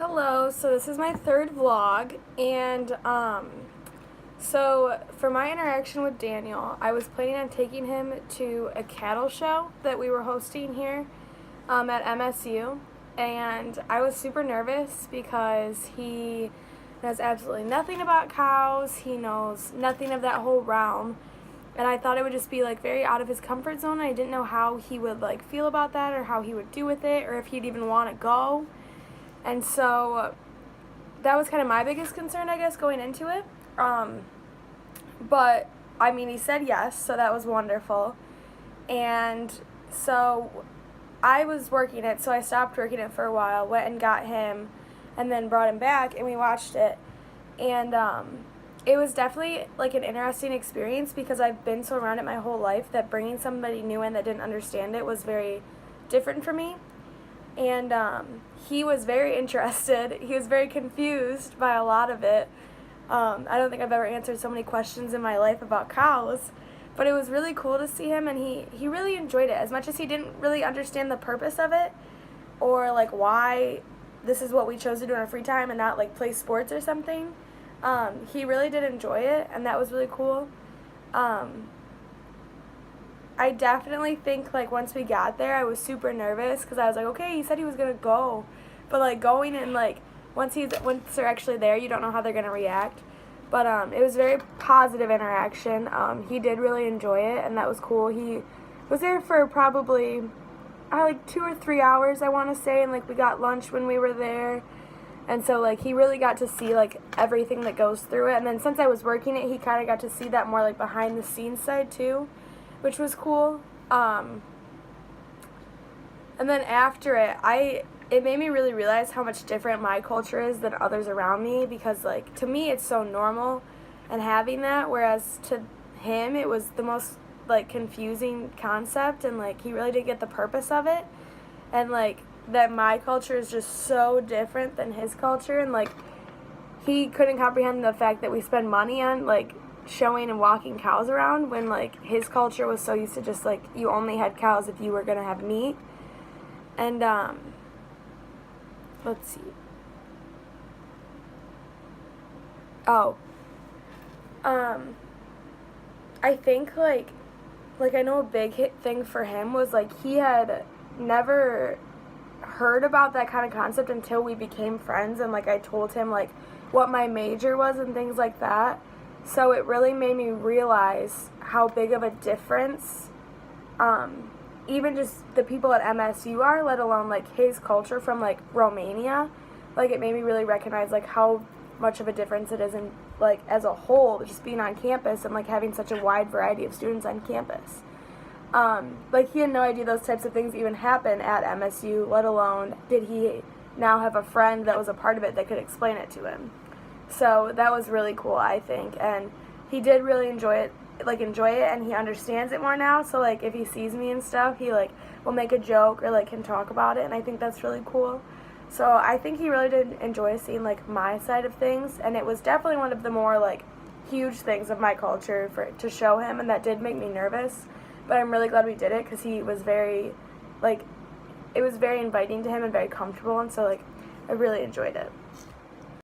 Hello, so this is my third vlog, and so for my interaction with Daniel, I was planning on taking him to a cattle show that we were hosting here at MSU, and I was super nervous because he knows absolutely nothing about cows, he knows nothing of that whole realm, and I thought it would just be like very out of his comfort zone. I didn't know how he would like feel about that or how he would do with it or if he'd even want to go. And so that was kind of my biggest concern, I guess, going into it. But, I mean, he said yes, so that was wonderful. And so I was working it, so I stopped working it for a while, went and got him, and then brought him back, and we watched it. And it was definitely, like, an interesting experience because I've been so around it my whole life that bringing somebody new in that didn't understand it was very different for me. And he was very interested. He was very confused by a lot of it. I don't think I've ever answered so many questions in my life about cows, but it was really cool to see him, and he really enjoyed it. As much as he didn't really understand the purpose of it or like why this is what we chose to do in our free time and not like play sports or something, he really did enjoy it, and that was really cool. I definitely think, like, once we got there, I was super nervous because I was like, okay, he said he was going to go. But, like, going and, like, once they're actually there, you don't know how they're going to react. But it was very positive interaction. He did really enjoy it, and that was cool. He was there for probably, like, 2 or 3 hours, I want to say, and, like, we got lunch when we were there. And so, like, he really got to see, like, everything that goes through it. And then since I was working it, he kind of got to see that more, like, behind-the-scenes side, too, which was cool. And then after it made me really realize how much different my culture is than others around me, because, like, to me it's so normal and having that, whereas to him it was the most, like, confusing concept, and, like, he really didn't get the purpose of it, and, like, that my culture is just so different than his culture, and, like, he couldn't comprehend the fact that we spend money on, like, showing and walking cows around when, like, his culture was so used to just, like, you only had cows if you were going to have meat. And, let's see. Oh. I think, like, I know a big thing for him was, like, he had never heard about that kind of concept until we became friends, and, like, I told him, like, what my major was and things like that. So it really made me realize how big of a difference even just the people at MSU are, let alone, like, his culture from, like, Romania. Like, it made me really recognize, like, how much of a difference it is in, like, as a whole, just being on campus and, like, having such a wide variety of students on campus. Like, he had no idea those types of things even happen at MSU, let alone did he now have a friend that was a part of it that could explain it to him. So that was really cool, I think, and he did really enjoy it, and he understands it more now, so, like, if he sees me and stuff, he, like, will make a joke or, like, can talk about it, and I think that's really cool. So I think he really did enjoy seeing, like, my side of things, and it was definitely one of the more, like, huge things of my culture to show him, and that did make me nervous, but I'm really glad we did it, because he was very, like, it was very inviting to him and very comfortable, and so, like, I really enjoyed it.